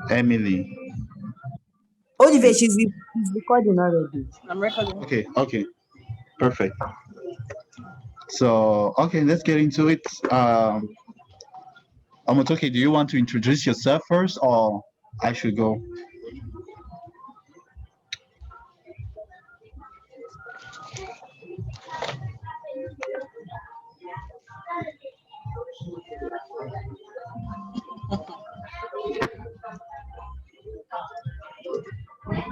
Emily. Olivier, she's recording already. I'm recording. Okay, perfect. So, okay, let's get into it. Omotoke, do you want to introduce yourself first, or I should go?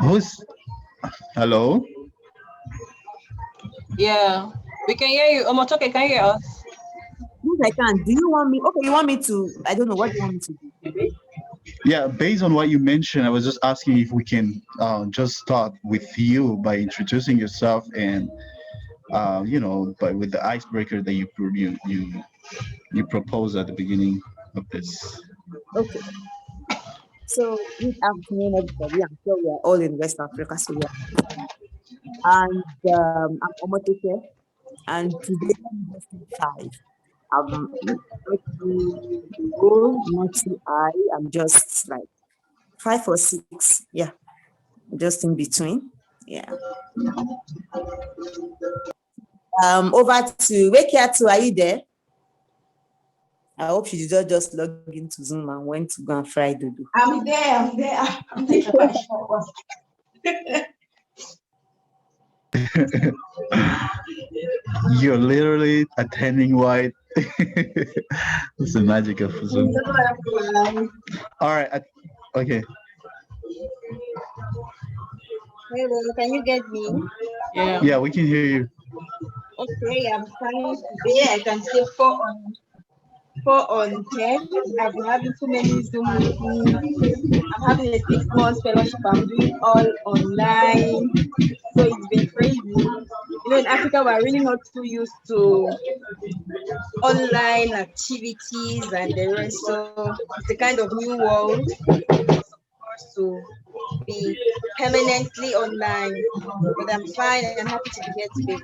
Who's hello? Yeah, we can hear you. Omotoke, can you hear us? Yes, I can. Do you want me? Okay, you want me to? I don't know. What do you want me to do? Yeah, based on what you mentioned, I was just asking if we can just start with you by introducing yourself and but with the icebreaker that you propose at the beginning of this. Okay. So good afternoon, everybody. I'm sure we are all in West Africa, so yeah. And I'm Omotoke, and today I'm just 5. I'm not too low, not too high. I'm just like 5 or 6. Yeah, just in between. Yeah. Over to Wekiatu. Are you there? I hope she did not just log into Zoom and went to go and fry dodo. I'm there. I'm taking my shower. You're literally attending white. It's the magic of Zoom. All right. Okay. Hello, can you get me? Yeah, we can hear you. Okay, I'm fine today. I can say 4 on 10. I've been having too many Zoom meetings. I'm having a 6 months fellowship. I'm doing all online. So it's been crazy. In Africa, we're really not too used to online activities and the rest. So it's a kind of new world for us to be permanently online. But I'm fine. I'm happy to be here today.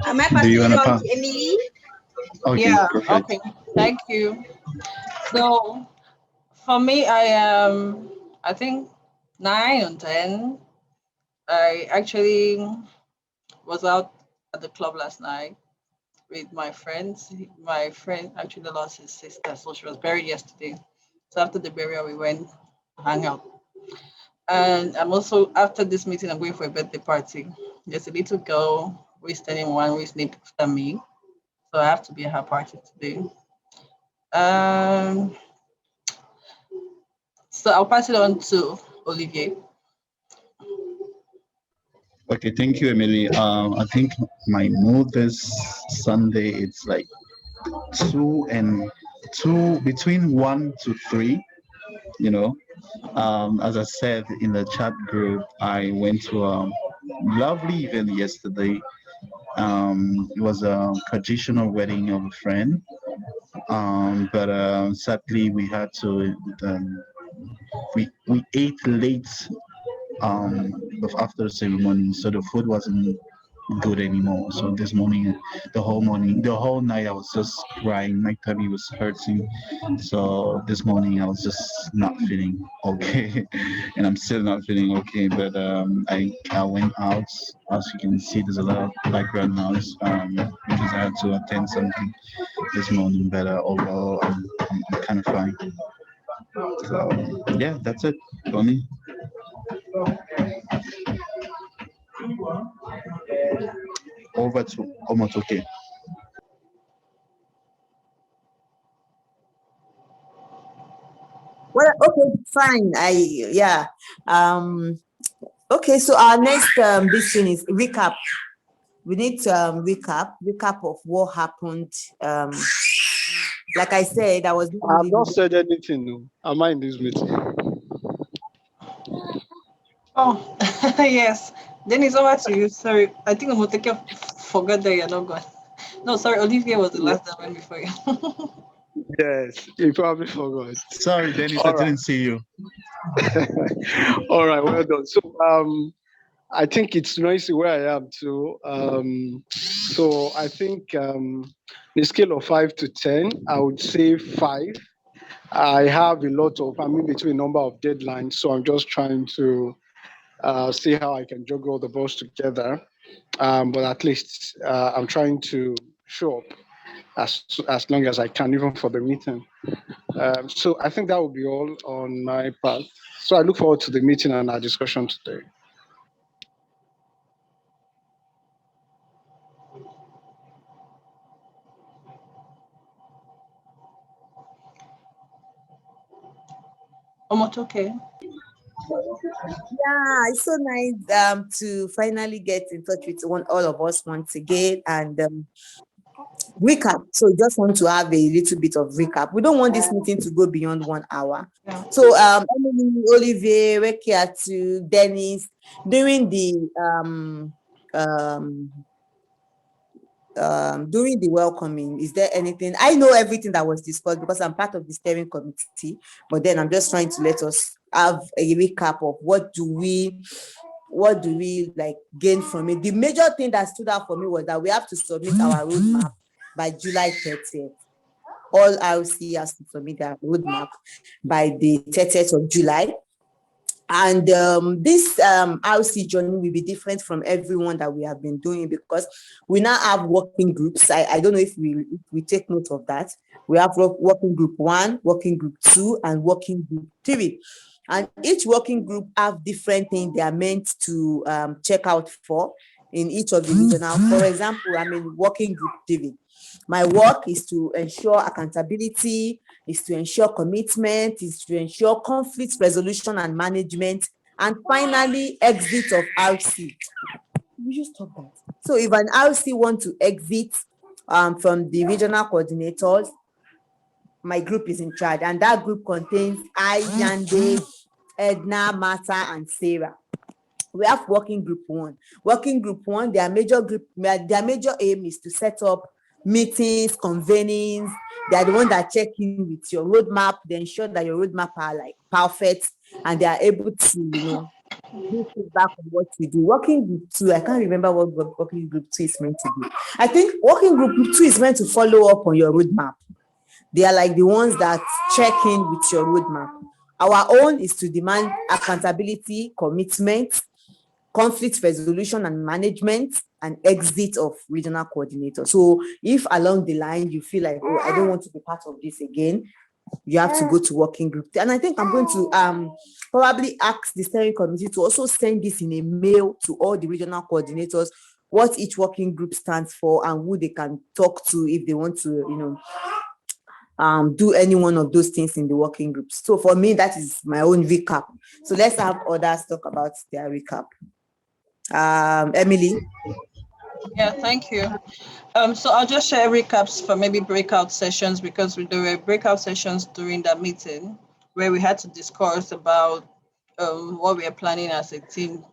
Am I passing it on to Emily? Okay, yeah, perfect. Okay. Thank you. So for me, I think 9 on 10. I actually was out at the club last night with my friends. My friend actually lost his sister, so she was buried yesterday. So after the burial, we went hang out. And I'm also after this meeting, I'm going for a birthday party. There's a little girl who is turning 1, who is named after me, so I have to be at her party today. Um, so I'll pass it on to Olivier. Okay, thank you, Emily. I think my mood this Sunday it's like 2 between 1 to 3. You know, as I said in the chat group, I went to a lovely event yesterday. It was a traditional wedding of a friend, but sadly we had to we ate late after the ceremony, so the food wasn't good anymore. So this morning, the whole night, I was just crying. My tummy was hurting. So this morning, I was just not feeling okay, and I'm still not feeling okay. But I went out. As you can see, there's a lot of background noise because I had to attend something this morning. But overall, I'm kind of fine. So yeah, that's it for me. Over to Omotoke. Well, okay, fine. Okay, so our next this thing is recap. We need to recap of what happened. Like I said, I was. I've not said anything. No, am I in this meeting? Oh, yes. Then it's over to you. Sorry, I think Omoteke forgot that you're not gone. No, sorry, Olivier was the last that went before you. Yes, you probably forgot. Sorry, Dennis, I didn't see you. All right, well done. So I think it's noisy where I am too. So I think the scale of 5 to 10, I would say 5. I have a lot of, I'm in between a number of deadlines, so I'm just trying to see how I can juggle all the balls together. But at least I'm trying to show up as long as I can, even for the meeting. So I think that will be all on my part. So I look forward to the meeting and our discussion today. Okay. Yeah, it's so nice to finally get in touch with all of us once again and recap. So just want to have a little bit of recap. We don't want this meeting to go beyond 1 hour. Yeah. So Emily, Olivier, Rekiatu, Dennis, during during the welcoming, is there anything? I know everything that was discussed because I'm part of the steering committee, but then I'm just trying to let us have a recap of what do we like gain from it. The major thing that stood out for me was that we have to submit our roadmap by July 30th. All RC has to submit their roadmap by the 30th of July. And this RC journey will be different from everyone that we have been doing because we now have working groups. I don't know if we take note of that. We have working group 1, working group 2, and working group 3. And each working group have different things they are meant to check out for in each of the regional. For example, I'm in working group 3. My work is to ensure accountability, is to ensure commitment, is to ensure conflict resolution and management, and finally exit of RC. We just stop that. So if an RC want to exit from the regional coordinators, my group is in charge, and that group contains I, Yande, Edna, Martha, and Sarah. We have working group 1. Working group 1, their major aim is to set up meetings, convenings. They are the ones that check in with your roadmap. They ensure that your roadmap are like perfect, and they are able to, give feedback on what you do. Working group 2, I can't remember what working group 2 is meant to do. I think working group 2 is meant to follow up on your roadmap. They are like the ones that check in with your roadmap. Our own is to demand accountability, commitment, conflict resolution and management, and exit of regional coordinator. So if along the line you feel like, oh, I don't want to be part of this again, you have to go to working group. And I think I'm going to probably ask the steering committee to also send this in a mail to all the regional coordinators, what each working group stands for and who they can talk to if they want to, do any one of those things in the working groups. So for me, that is my own recap. So let's have others talk about their recap. Emily. Yeah, thank you. So I'll just share recaps for maybe breakout sessions because there were breakout sessions during that meeting where we had to discuss about what we are planning as a team.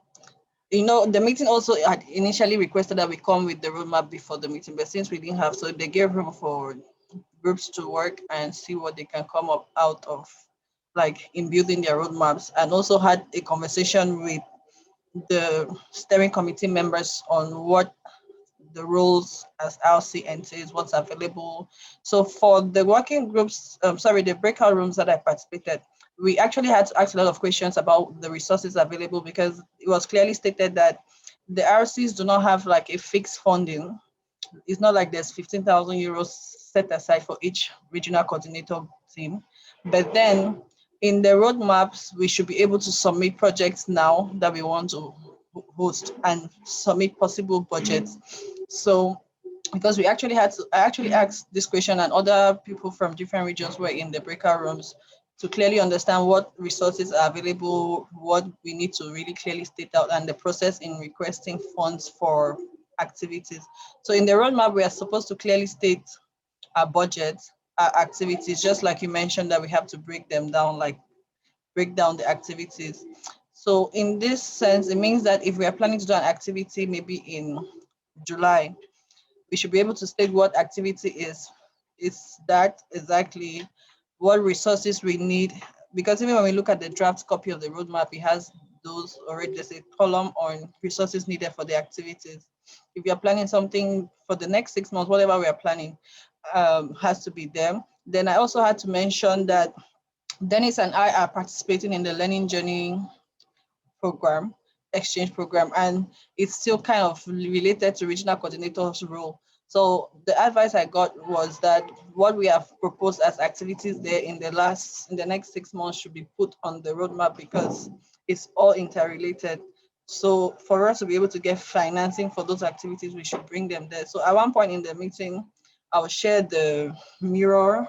The meeting also had initially requested that we come with the roadmap before the meeting, but since we didn't have, so they gave room for groups to work and see what they can come up out of, like in building their roadmaps, and also had a conversation with the steering committee members on what the roles as RC entails, what's available. So for the working groups, the breakout rooms that I participated, we actually had to ask a lot of questions about the resources available because it was clearly stated that the RCs do not have like a fixed funding. It's not like there's 15,000 euros set aside for each regional coordinator team. But then in the roadmaps, we should be able to submit projects now that we want to host and submit possible budgets. So because I actually asked this question and other people from different regions were in the breakout rooms to clearly understand what resources are available, what we need to really clearly state out, and the process in requesting funds for activities. So in the roadmap, we are supposed to clearly state our budget, our activities, just like you mentioned that we have to break down the activities. So in this sense, it means that if we are planning to do an activity maybe in July, we should be able to state what activity is that exactly, what resources we need, because even when we look at the draft copy of the roadmap, it has those already. There's a column on resources needed for the activities. If you're planning something for the next 6 months, whatever we are planning has to be there. Then I also had to mention that Dennis and I are participating in the Learning Journey program, exchange program, and it's still kind of related to regional coordinator's role. So the advice I got was that what we have proposed as activities there in the next 6 months should be put on the roadmap because it's all interrelated. So for us to be able to get financing for those activities, we should bring them there. So at one point in the meeting, I'll share the Mirror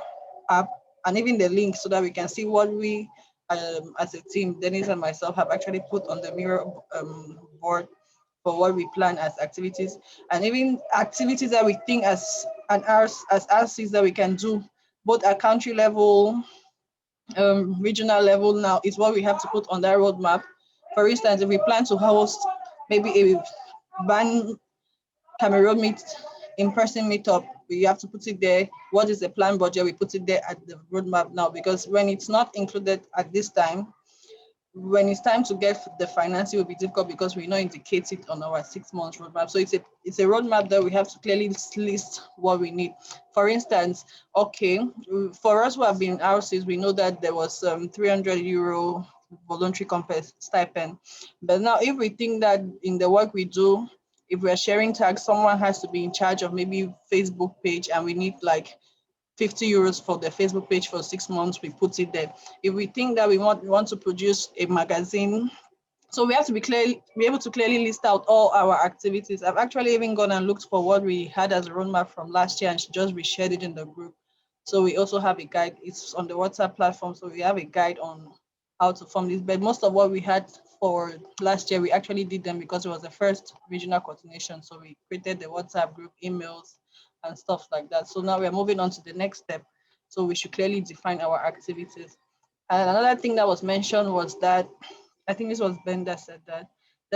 app and even the link so that we can see what we as a team, Dennis and myself, have actually put on the Mirror board for what we plan as activities, and even activities that we think as RCs that we can do, both at country level, regional level. Now is what we have to put on that roadmap. For instance, if we plan to host maybe a Ban Cameroon in-person meetup, we have to put it there. What is the planned budget? We put it there at the roadmap now, because when it's not included at this time, when it's time to get the financing, it will be difficult because we not indicate it on our 6 months roadmap. So it's a roadmap that we have to clearly list what we need. For instance, okay, for us who have been RCs, we know that there was €300 voluntary stipend. But now if we think that in the work we do, if we're sharing tags, someone has to be in charge of maybe Facebook page and we need like €50 for the Facebook page for 6 months, we put it there. If we think that we want to produce a magazine, so we have to be able to clearly list out all our activities. I've actually even gone and looked for what we had as a roadmap from last year and just reshared it in the group. So we also have a guide. It's on the WhatsApp platform, so we have a guide on how to form this. But most of what we had for last year, we actually did them because it was the first regional coordination. So we created the WhatsApp group, emails, and stuff like that. So now we're moving on to the next step. So we should clearly define our activities. And another thing that was mentioned was that, I think this was Ben that said that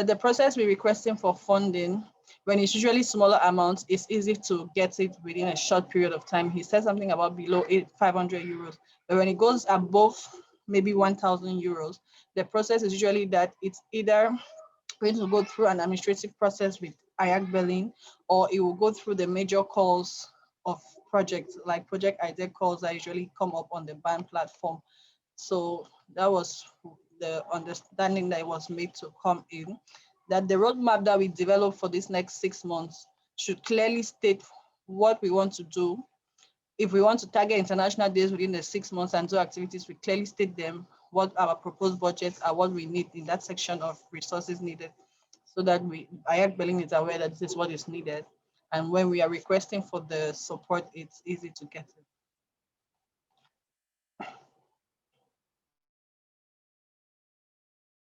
the process we're requesting for funding, when it's usually smaller amounts, it's easy to get it within a short period of time. He said something about below €500. But when it goes above maybe €1,000, the process is usually that it's either going to go through an administrative process with IAC Berlin, or it will go through the major calls of projects, like project idea calls that usually come up on the BAN platform. So that was the understanding that was made to come in, that the roadmap that we develop for this next 6 months should clearly state what we want to do. If we want to target international days within the 6 months and do activities, we clearly state them, what our proposed budgets are, what we need in that section of resources needed, so that IAC Berlin is aware that this is what is needed. And when we are requesting for the support, it's easy to get it.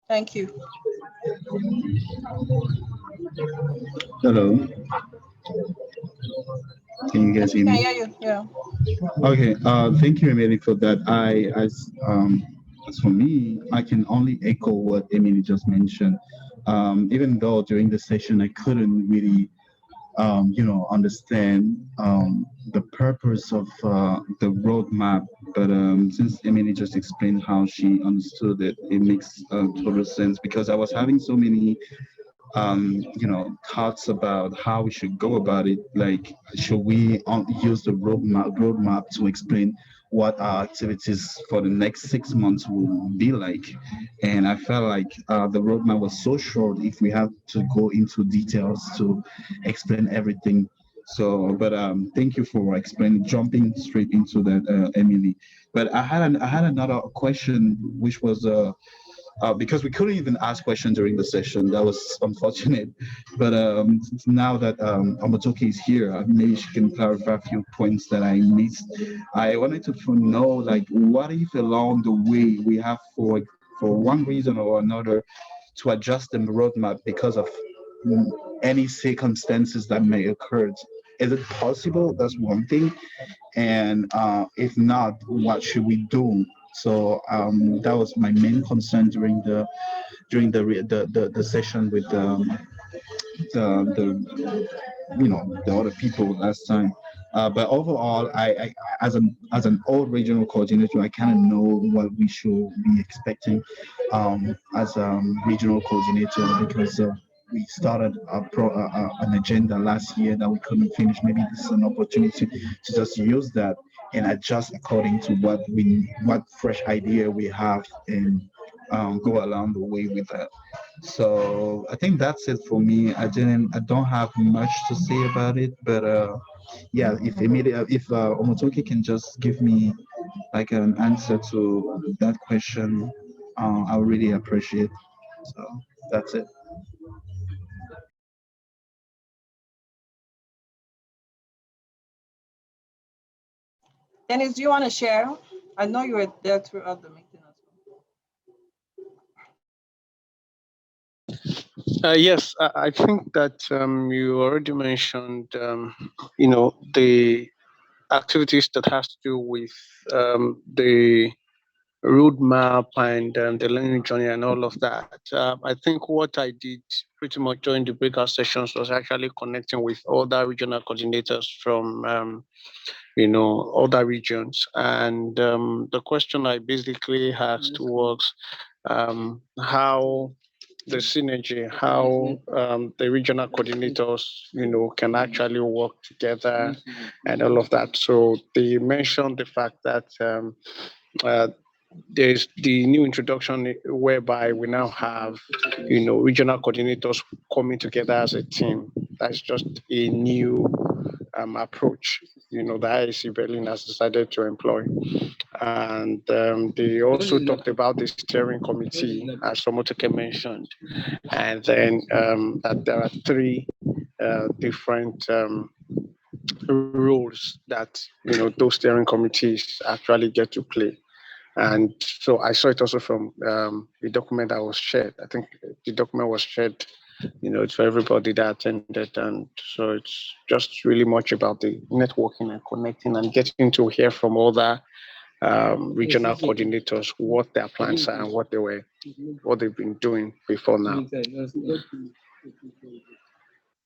Thank you. Hello. Can you guys hear I me? hear you. Yeah. Okay. Thank you, Emily, for that. As for me, I can only echo what Emily just mentioned. Even though during the session I couldn't really, understand the purpose of the roadmap, but since Emily just explained how she understood it, it makes total sense, because I was having so many thoughts about how we should go about it. Like, should we use the roadmap to explain what our activities for the next 6 months will be like? And I felt like the roadmap was so short if we have to go into details to explain everything. So, but thank you for jumping straight into that, Emily. But I had another question, which was because we couldn't even ask questions during the session. That was unfortunate. But now that Omotoke is here, maybe she can clarify a few points that I missed. I wanted to know, like, what if along the way we have, for one reason or another, to adjust the roadmap because of any circumstances that may occur? Is it possible? That's one thing. And if not, what should we do? So that was my main concern during the session with the other people last time. But overall, I as an old regional coordinator, I kind of know what we should be expecting as a regional coordinator because we started an agenda last year that we couldn't finish. Maybe this is an opportunity to just use that and adjust according to what fresh idea we have and go along the way with that. So I think that's it for me. I don't have much to say about it, but yeah, if Omotoki can just give me like an answer to that question, I would really appreciate. So that's it. Dennis, do you want to share? I know you were there throughout the meeting as Yes, I think that you already mentioned, the activities that has to do with the roadmap and the learning journey and all of that. I think what I did pretty much during the breakout sessions was actually connecting with other regional coordinators from, other regions. And the question I basically asked was how the synergy, how the regional coordinators, can actually work together and all of that. So they mentioned the fact that uh, there's the new introduction whereby we now have, regional coordinators coming together as a team. That's just a new approach, the IAC Berlin has decided to employ. And they also talked about the steering committee, as Somotoke mentioned, and then that there are three different roles that those steering committees actually get to play. And so I saw it also from the document that was shared. I think the document was shared, to everybody that attended. And so it's just really much about the networking and connecting and getting to hear from other regional coordinators what their plans are and what they've been doing before now.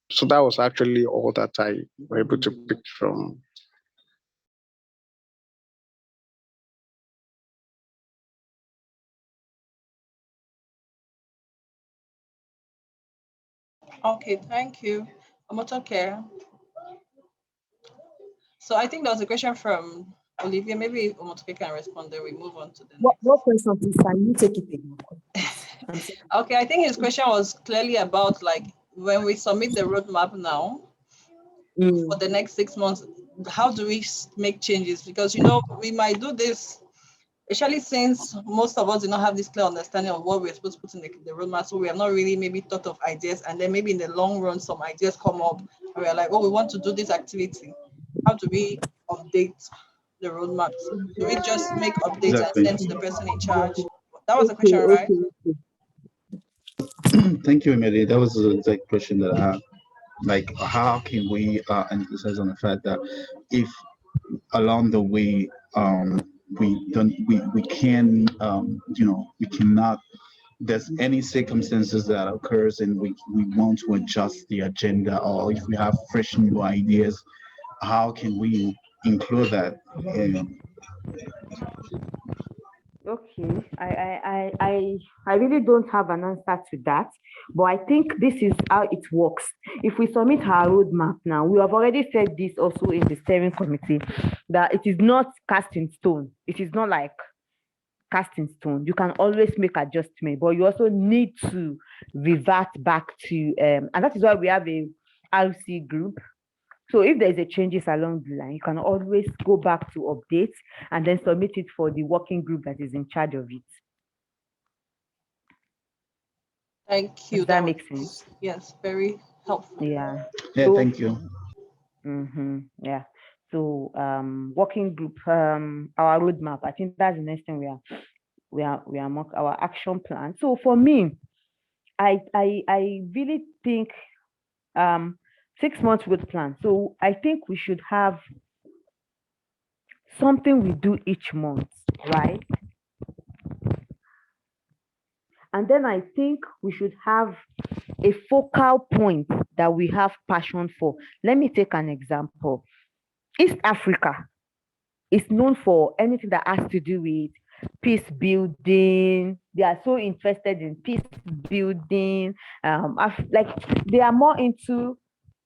So that was actually all that I were able to pick from. well. Okay, thank you. Okay. So I think there was a question from Olivia. Maybe Omotoke can respond, then we move on to the next. What question, please? Can you take it again? Okay, I think his question was clearly about like when we submit the roadmap now for the next 6 months, how do we make changes? Because we might do this, especially since most of us do not have this clear understanding of what we're supposed to put in the roadmap. So we have not really maybe thought of ideas, and then maybe in the long run some ideas come up and we're like, oh, we want to do this activity. How do we update the roadmaps? Do we just make updates and Exactly. send to the person in charge? That was the question, right? Thank you, Emily. That was the exact question that I have. Like, how can we emphasize on the fact that if along the way we can we cannot there's any circumstances that occurs and we want to adjust the agenda, or if we have fresh new ideas, how can we include that in? Okay, I really don't have an answer to that, but I think this is how it works. If we submit our roadmap now, we have already said this also in the steering committee, that it is not cast in stone. It is not like cast in stone. You can always make adjustment, but you also need to revert back to, and that is why we have a RC group. So if there's a changes along the line, you can always go back to update and then submit it for the working group that is in charge of it. Thank you. Does that make sense? Yes, very helpful. Yeah. Yeah, So, thank you. yeah. So working group, our roadmap. I think that's the next thing we are our action plan. So for me, I really think 6 months road plan. So I think we should have something we do each month, right? And then I think we should have a focal point that we have passion for. Let me take an example. East Africa is known for anything that has to do with peace building. They are so interested in peace building. Like they are more into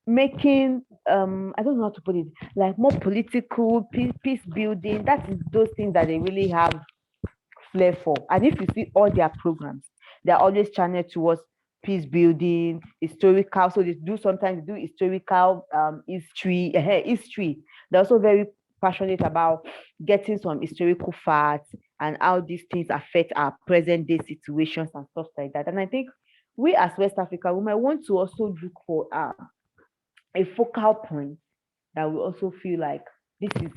making I don't know how to put it, like more political peace building. That is those things that they really have flair for. And if you see all their programs, they're always channeled towards peace building, historical. So they do sometimes do historical history. They're also very passionate about getting some historical facts and how these things affect our present day situations and stuff like that. And I think we as West Africa, we might want to also look for a focal point that we also feel like this is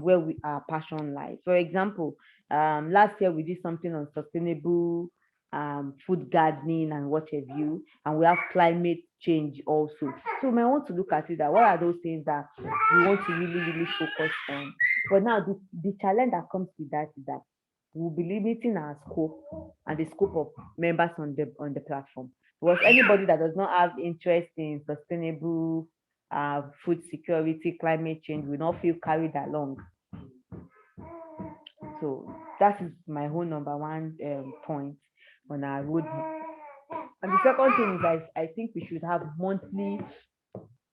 where our passion lies. For example, last year we did something on sustainable food gardening and what have you, and we have climate change also. So we might want to look at it that what are those things that we want to really focus on. But now the challenge that comes with that is that we'll be limiting our scope and the scope of members on the platform. Because anybody that does not have interest in sustainable food security, climate change will not feel carried along. So that is my whole number one point on our roadmap. And the second thing is I think we should have monthly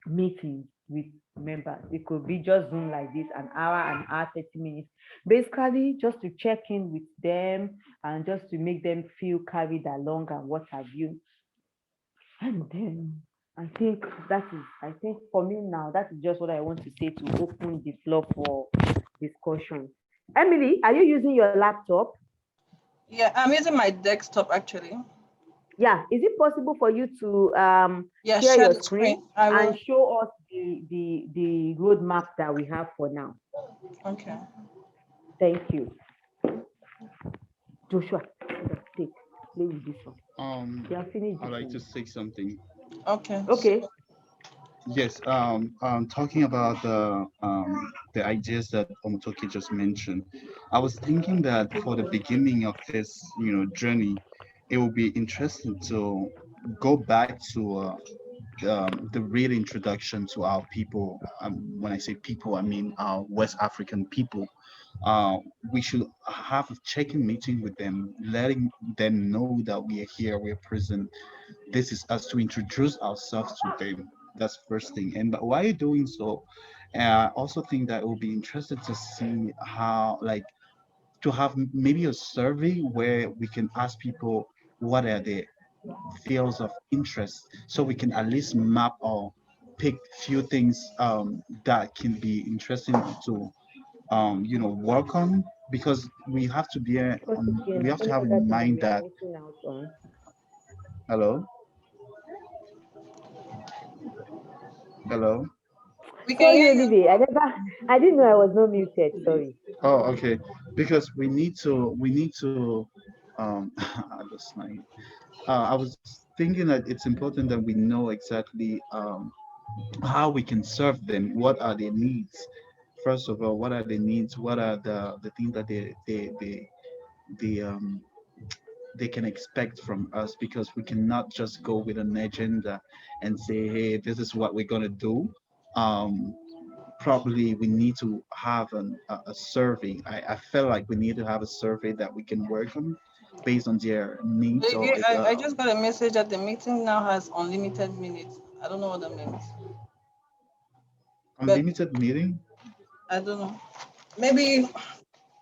meetings with members. It could be just Zoom like this, an hour, 30 minutes. Basically, just to check in with them and just to make them feel carried along and what have you. And then I think for me now, that is just what I want to say to open the floor for discussion. Emily, are you using your laptop? Yeah, I'm using my desktop actually. Yeah, is it possible for you to share your the screen and show us the roadmap that we have for now? Okay. Thank you. Joshua, take play with this one. I'd like to say something. Okay. Yes, talking about the ideas that Omotoki just mentioned, I was thinking that for the beginning of this, journey, it will be interesting to go back to the real introduction to our people. When I say people, I mean our West African people. We should have a check-in meeting with them, letting them know that we are here, we're present. This is us, to introduce ourselves to them. That's first thing. And but while you're doing so, I also think that it will be interesting to see how, like, to have maybe a survey where we can ask people what are their fields of interest, so we can at least map or pick few things that can be interesting to work on, because we have to be we have to have in mind that hello. Sorry, Olivier. I didn't know I was not muted. Sorry. Oh, okay. Because we need to understand. I was thinking that it's important that we know exactly how we can serve them. What are their needs? First of all, what are their needs? What are the things that they can expect from us? Because we cannot just go with an agenda and say, hey, this is what we're gonna do. Probably we need to have a survey. I feel like we need to have a survey that we can work on based on their needs. I just got a message that the meeting now has unlimited minutes. I don't know what that means. Unlimited meeting? I don't know. Maybe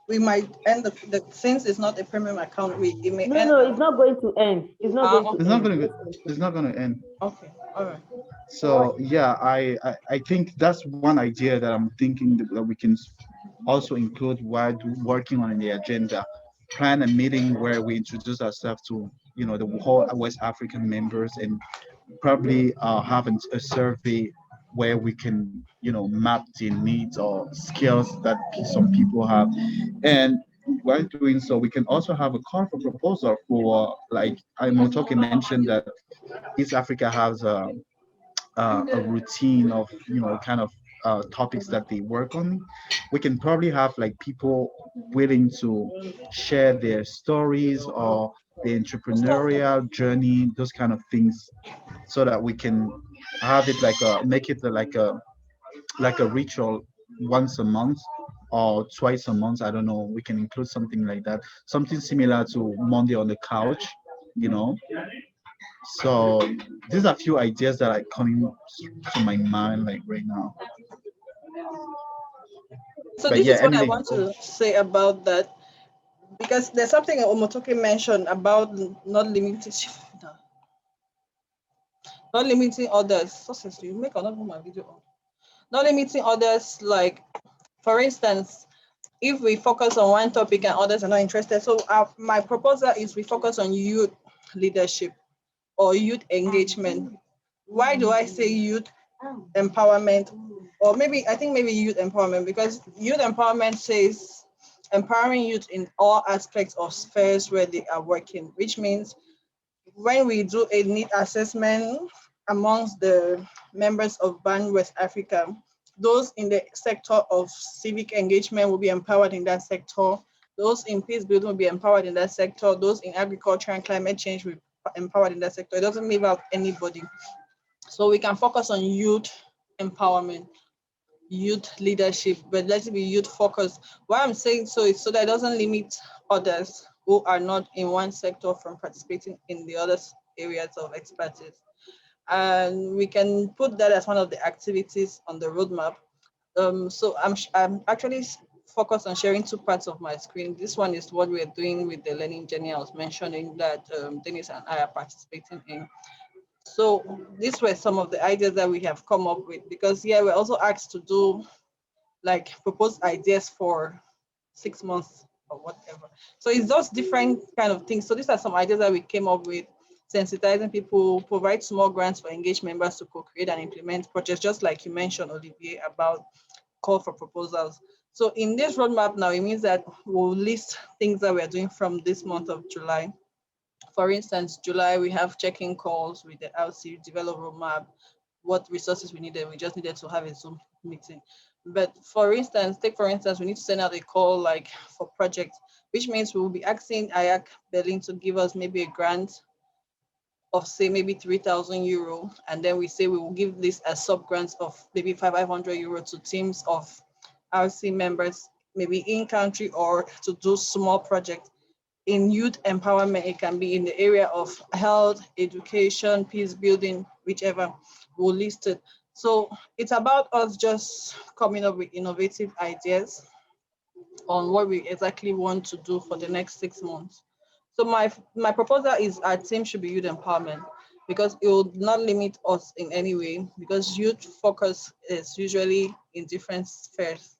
we might end the since it's not a premium account. It may end. No, it's not going to end. It's not going to end. Okay, all right. So yeah, I think that's one idea that I'm thinking that we can also include while working on the agenda. Plan a meeting where we introduce ourselves to the whole West African members, and probably have a survey where we can map the needs or skills that some people have. And while doing so, we can also have a call for proposal for, like Motoki mentioned, that East Africa has a routine of kind of topics that they work on. We can probably have like people willing to share their stories or the entrepreneurial journey, those kind of things, so that we can have it like make it like a ritual once a month or twice a month. I don't know. We can include something like that, something similar to Monday on the couch, you know. So these are a few ideas that are coming to my mind like right now. So But this yeah, is what I anything. want to say about that, because there's something Omotoke mentioned about not limiting not limiting others. So seriously, you make another my video on. Not limiting others, like for instance, if we focus on one topic and others are not interested. So my proposal is we focus on youth leadership or youth engagement. Why do I say youth empowerment? Or maybe I think maybe youth empowerment, because youth empowerment says empowering youth in all aspects of spheres where they are working, which means when we do a need assessment amongst the members of BAN West Africa, those in the sector of civic engagement will be empowered in that sector. Those in peace building will be empowered in that sector. Those in agriculture and climate change will be empowered in that sector. It doesn't leave out anybody. So we can focus on youth empowerment, youth leadership, but let it be youth focused. Why I'm saying so is so that it doesn't limit others who are not in one sector from participating in the other areas of expertise. And we can put that as one of the activities on the roadmap. So I'm actually focused on sharing two parts of my screen. This one is what we're doing with the learning journey I was mentioning that Dennis and I are participating in. So these were some of the ideas that we have come up with, because yeah, we're also asked to do like propose ideas for 6 months or whatever. So it's just different kind of things. So these are some ideas that we came up with: sensitizing people, provide small grants for engaged members to co-create and implement projects, just like you mentioned, Olivier, about call for proposals. So in this roadmap now, it means that we'll list things that we're doing from this month of July. For instance, July, we have check-in calls with the LC, develop roadmap, what resources we needed. We just needed to have a Zoom meeting. But for instance, we need to send out a call like for projects, which means we will be asking IAC Berlin to give us maybe a grant of say maybe 3,000 euro. And then we say we will give this as sub grants of maybe 500 euro to teams of RC members, maybe in country, or to do small projects. In youth empowerment, it can be in the area of health, education, peace building, whichever we'll list it. So it's about us just coming up with innovative ideas on what we exactly want to do for the next 6 months. So my proposal is our team should be youth empowerment, because it will not limit us in any way, because youth focus is usually in different spheres: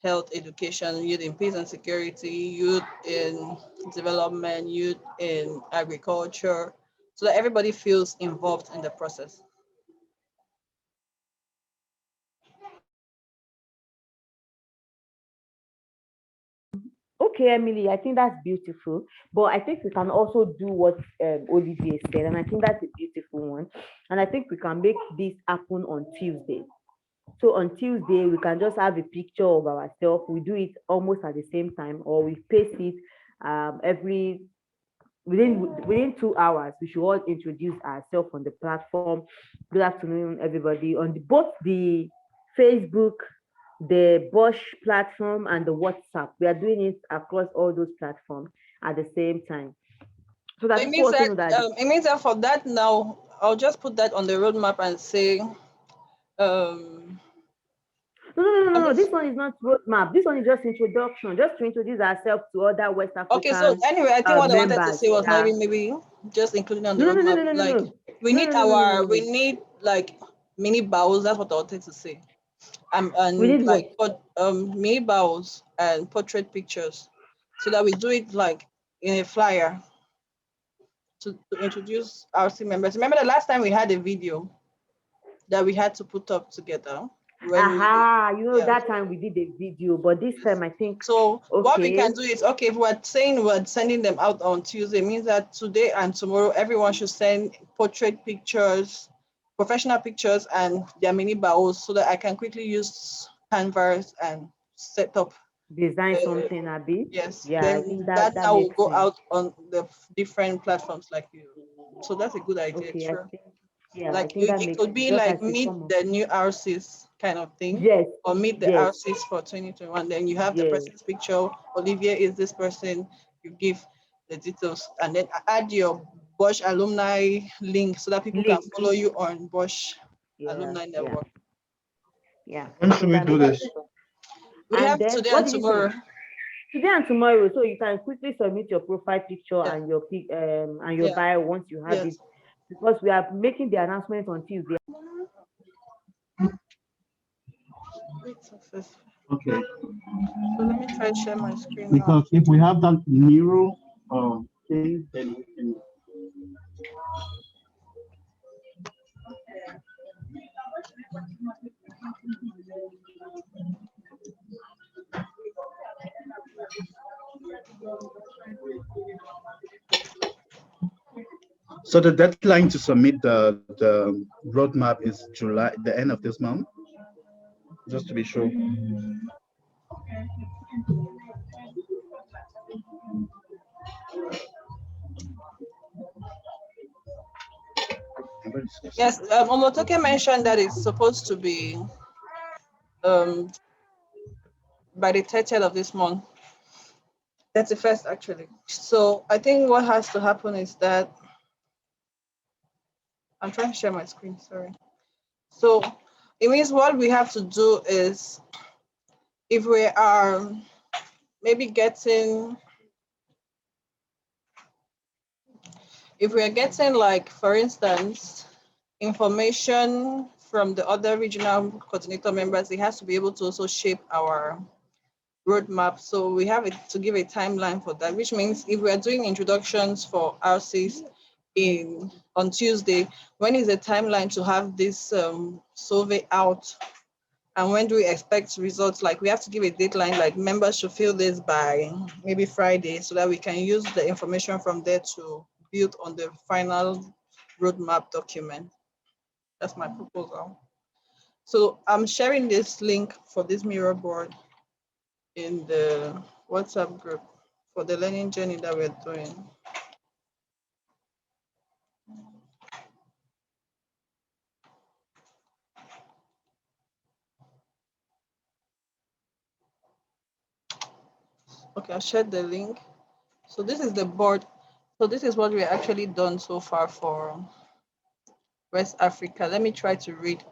health, education, youth in peace and security, youth in development, youth in agriculture, so that everybody feels involved in the process. Okay, Emily, I think that's beautiful. But I think we can also do what Olivier said, and I think that's a beautiful one. And I think we can make this happen on Tuesday. So on Tuesday, we can just have a picture of ourselves. We do it almost at the same time, or we paste it every within 2 hours. We should all introduce ourselves on the platform. Good afternoon, everybody. On both the Facebook, the Bosch platform, and the WhatsApp. We are doing it across all those platforms at the same time. So So that people also know that. it means that for that now, I'll just put that on the roadmap and say, No. This one is not roadmap. This one is just introduction, just to introduce ourselves to other West okay. So African anyway, I think what I wanted to members. say was not Yeah. even maybe just including on the No, no, no, roadmap. no, no, no, Like no. we No, need no, no, no, no, no, we no. need like mini bows. That's what I wanted to say. We And need what? like mini bows and portrait pictures, so that we do it like in a flyer to introduce our team members. Remember the last time we had a video that we had to put up together when we, Aha, yeah. that time we did a video, but this time I think, So what we okay, can do is, okay, if we're saying we're sending them out on Tuesday, it means that today and tomorrow everyone should send portrait pictures, professional pictures, and their mini bios, so that I can quickly use Canvas and set up. design something a bit. Yes, Yeah, I then think that that now will makes go sense. out on the different platforms like you. So that's a good idea, Okay, sure. yeah, I Like think that it makes could sense. be Just like as we meet come up. the new RCs kind of thing, Yes, or meet the yes, RCs for 2021. Then you have the yes, person's picture. Olivia is this person. You give the details, and then add your Bosch alumni link so that people can link. follow you on Bosch Yeah, alumni yeah, network. yeah. When We should we can do do that. this? We And have then, today what and did you say? tomorrow. Today and tomorrow, so you can quickly submit your profile picture Yeah, and your and your yeah, bio once you have it, yes. because we are making the announcement on Tuesday. Great success. Okay. So let me try share my screen now. Because if we have that Miro thing, then we can. So the deadline to submit the roadmap is July, the end of this month, just to be sure. Yes, Omotoke mentioned that it's supposed to be um by the 30th of this month. 31st actually. So I think what has to happen is that I'm trying to share my screen, sorry. So it means what we have to do is, if we are maybe getting, if we are getting, like, for instance, information from the other regional coordinator members, it has to be able to also shape our roadmap. So we have to give a timeline for that, which means if we are doing introductions for RCs on Tuesday, when is the timeline to have this survey out? And when do we expect results? Like, we have to give a deadline, like members should fill this by maybe Friday, so that we can use the information from there to build on the final roadmap document. That's my proposal. So I'm sharing this link for this Miro board in the WhatsApp group for the learning journey that we're doing. Okay, I shared the link. So this is the board. So this is what we actually done so far for West Africa. Let me try to read.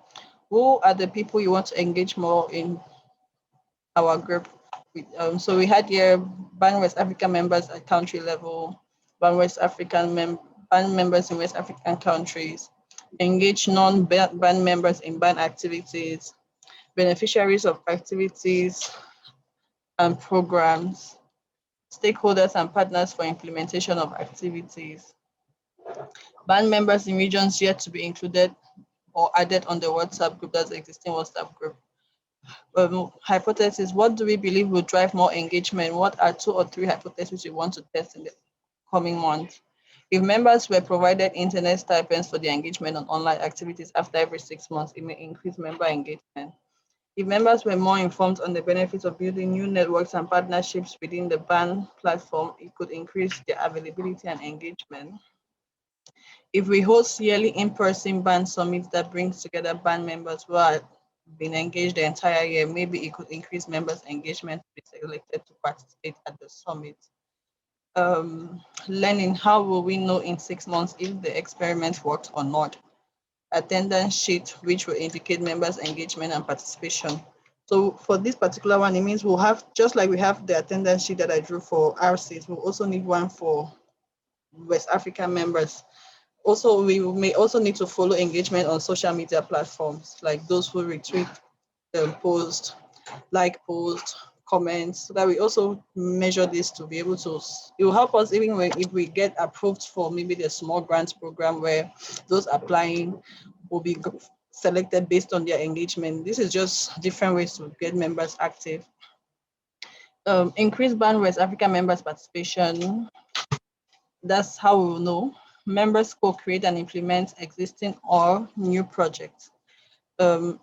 Who are the people you want to engage more in our group? So we had here Ban West Africa members at country level, Ban West African band members in West African countries, engage non-band members in band activities, beneficiaries of activities and programs, stakeholders and partners for implementation of activities, band members in regions yet to be included or added on the WhatsApp group, that's the existing WhatsApp group. Hypothesis, what do we believe will drive more engagement? What are 2 or 3 hypotheses we want to test in the coming months? If members were provided internet stipends for their engagement on online activities after every 6 months, it may increase member engagement. If members were more informed on the benefits of building new networks and partnerships within the BAN platform, it could increase their availability and engagement. If we host yearly in-person BAN summits that brings together BAN members who are been engaged the entire year, maybe it could increase members' engagement to be selected to participate at the summit. Learning, how will we know in 6 months if the experiment worked or not? Attendance sheet, which will indicate members' engagement and participation. So for this particular one, it means we'll have, just like we have the attendance sheet that I drew for RCs, we'll also need one for West African members. Also, we may also need to follow engagement on social media platforms, like those who retweet the post, like post, comments, so that we also measure this to be able to, it will help us even if we get approved for maybe the small grants program where those applying will be selected based on their engagement. This is just different ways to get members active. Increase BAN West Africa members participation. That's how we will know. Members co-create and implement existing or new projects.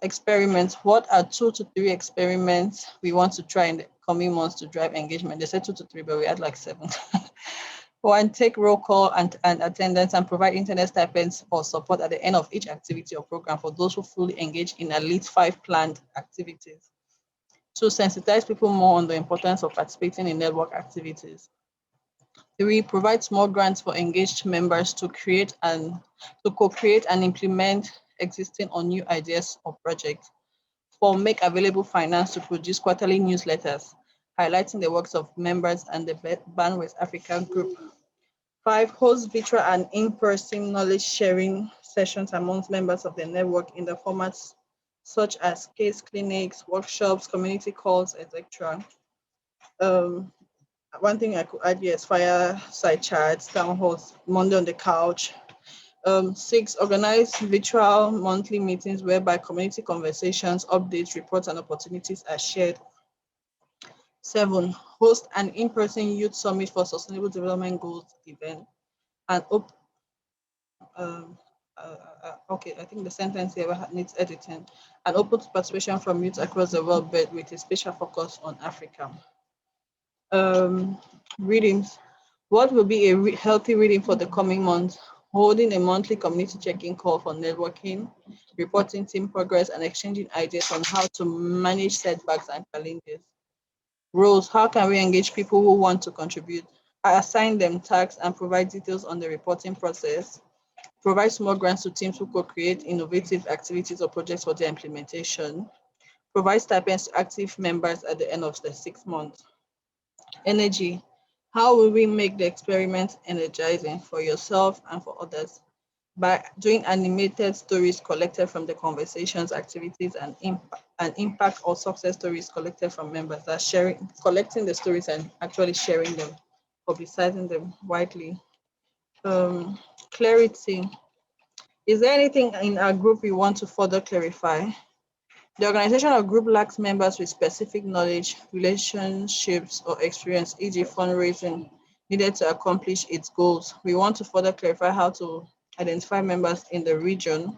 Experiments. What are 2 to 3 experiments we want to try in the coming months to drive engagement? They said 2 to 3, but we had like 7. One, take roll call and attendance and provide internet stipends or support at the end of each activity or program for those who fully engage in at least 5 planned activities. 2, sensitize people more on the importance of participating in network activities. 3, provide small grants for engaged members to co-create and implement existing or new ideas or projects. 4, make available finance to produce quarterly newsletters, highlighting the works of members and the Bandwidth Africa group. 5, host virtual and in-person knowledge sharing sessions amongst members of the network in the formats such as case clinics, workshops, community calls, etc. One thing I could add here is fireside chats, town halls, Monday on the couch. 6, organize virtual monthly meetings whereby community conversations, updates, reports, and opportunities are shared. 7, host an in-person youth summit for sustainable development goals event. And okay, I think the sentence here needs editing. And open to participation from youth across the world, but with a special focus on Africa. Readings. What will be a healthy reading for the coming months? Holding a monthly community check-in call for networking, reporting team progress, and exchanging ideas on how to manage setbacks and challenges. Roles. How can we engage people who want to contribute? Assign them tasks and provide details on the reporting process. Provide small grants to teams who co-create innovative activities or projects for their implementation. Provide stipends to active members at the end of the 6 months. Energy. How will we make the experiment energizing for yourself and for others? By doing animated stories collected from the conversations, activities, and impact or success stories collected from members. That's collecting the stories and actually sharing them, publicizing them widely. Clarity. Is there anything in our group we want to further clarify? The organization of group lacks members with specific knowledge, relationships, or experience, e.g. fundraising, needed to accomplish its goals. We want to further clarify how to identify members in the region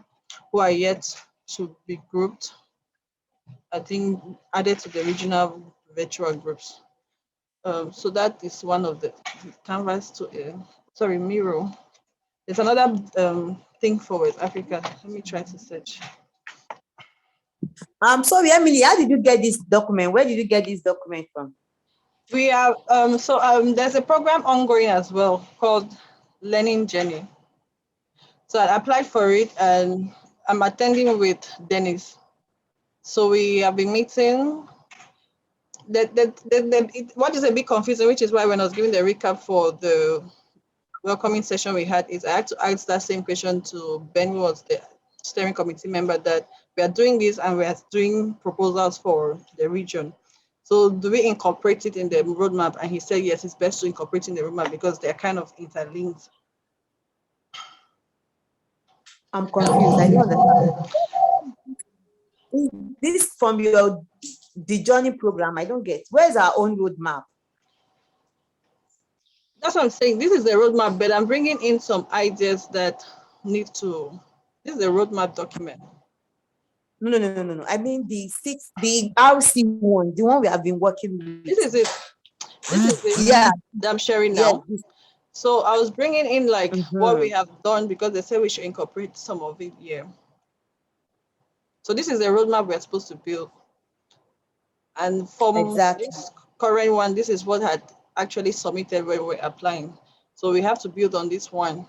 who are yet to be grouped, I think added to the regional virtual groups. So that is one of the canvas to, Miro. There's another thing for West Africa. Let me try to search. Sorry, Emily, how did you get this document? Where did you get this document from? We have, there's a program ongoing as well called Learning Journey. So I applied for it and I'm attending with Dennis. So we have been meeting. What is a bit confusing, which is why when I was giving the recap for the welcoming session we had, is I had to ask that same question to Ben, who was the steering committee member, that we are doing this and we are doing proposals for the region. So do we incorporate it in the roadmap? And he said, yes, it's best to incorporate in the roadmap because they're kind of interlinked. I'm confused. I don't understand. This from the journey program, I don't get. Where's our own roadmap? That's what I'm saying. This is the roadmap, but I'm bringing in some ideas that need to. This is the roadmap document. No. I mean the RC one, the one we have been working with. This is it. Yeah. That I'm sharing now. Yeah. So I was bringing in what we have done because they said we should incorporate some of it here. So this is the roadmap we're supposed to build. And from this current one, this is what had actually submitted when we're applying. So we have to build on this one,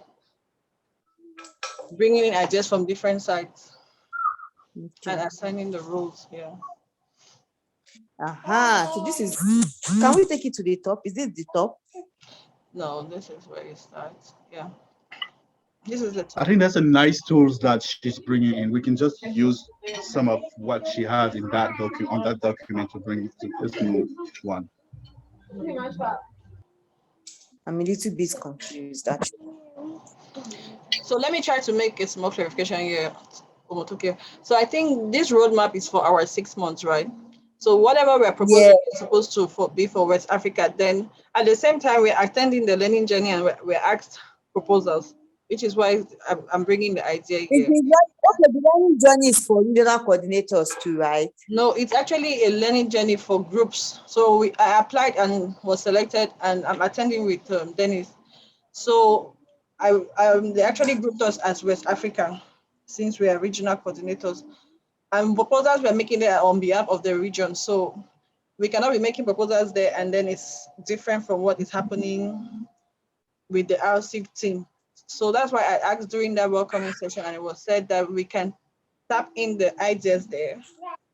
bringing in ideas from different sides and assigning the roles here. So this is, can we take it to the top? Is this the top? No, this is where it starts. Yeah. This is the top. I think that's a nice tools that she's bringing in. We can just use some of what she has in that document to bring it to this new one. I'm a little bit confused actually. So let me try to make a small clarification here. So I think this roadmap is for our 6 months, right? So whatever we're proposing is supposed to be for West Africa. Then at the same time, we're attending the learning journey and we're asked proposals, which is why I'm bringing the idea here. The learning journey is for regional coordinators too, right? No, it's actually a learning journey for groups. So I applied and was selected, and I'm attending with Dennis. So they actually grouped us as West Africa since we are regional coordinators. And proposals we're making there on behalf of the region. So we cannot be making proposals there and then it's different from what is happening with the RC team. So that's why I asked during that welcoming session, and it was said that we can tap in the ideas there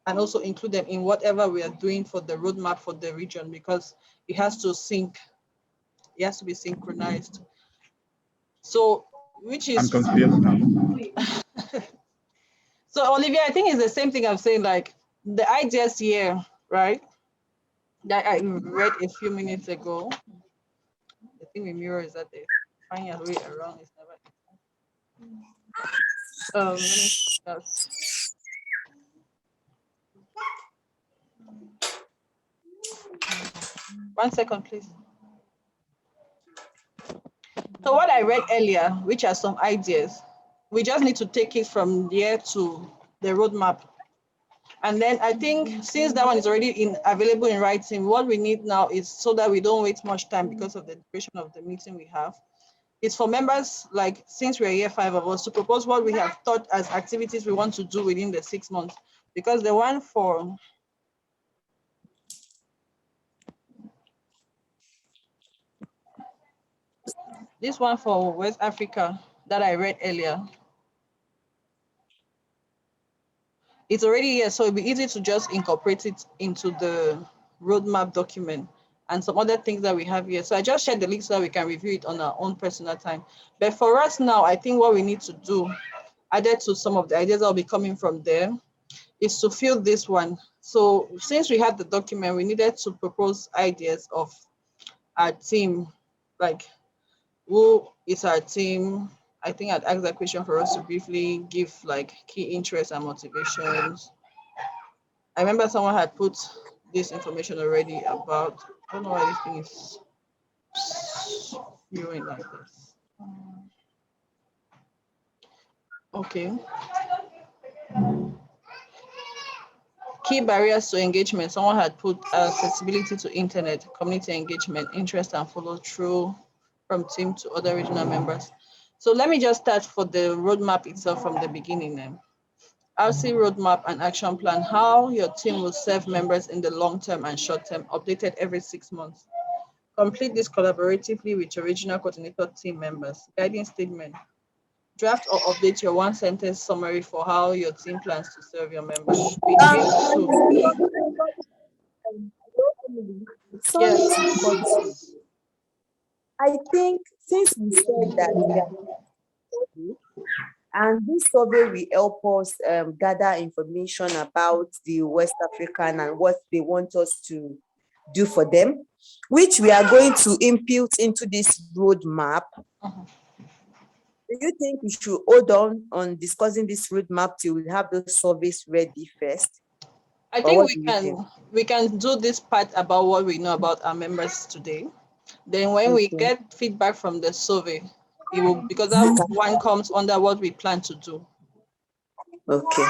and also include them in whatever we are doing for the roadmap for the region, because it has to sync, it has to be synchronized. So, which I'm is confused now. so Olivia, I think it's the same thing I'm saying, like the ideas here, right? That I read a few minutes ago. The thing with mirror is that they find a way around. It's never. Let me just. 1 second, please. So what I read earlier, which are some ideas, we just need to take it from there to the roadmap. And then I think since that one is already available in writing, what we need now is, so that we don't waste much time because of the duration of the meeting we have, is for members, like since we're here 5 of us, to propose what we have thought as activities we want to do within the 6 months. Because the one for this one for West Africa that I read earlier, it's already here, so it'll be easy to just incorporate it into the roadmap document and some other things that we have here. So I just shared the link so that we can review it on our own personal time. But for us now, I think what we need to do, added to some of the ideas that will be coming from there, is to fill this one. So since we had the document, we needed to propose ideas of our team, like who is our team. I think I'd ask that question for us to briefly give like key interests and motivations. I remember someone had put this information already about, I don't know why this thing is viewing like this. Okay. Key barriers to engagement. Someone had put accessibility to internet, community engagement, interest and follow through from team to other regional members. So let me just start for the roadmap itself from the beginning then. RC roadmap and action plan, how your team will serve members in the long term and short term, updated every 6 months. Complete this collaboratively with your regional coordinator team members. Guiding statement. Draft or update your 1-sentence summary for how your team plans to serve your members. Sorry to cut you. I think since we said that we are, and this survey will help us gather information about the West African and what they want us to do for them, which we are going to impute into this roadmap. Do you think we should hold on discussing this roadmap till we have those surveys ready first? I think we can do this part about what we know about our members today. Then when we get feedback from the survey, it will, because that one comes under what we plan to do. Okay.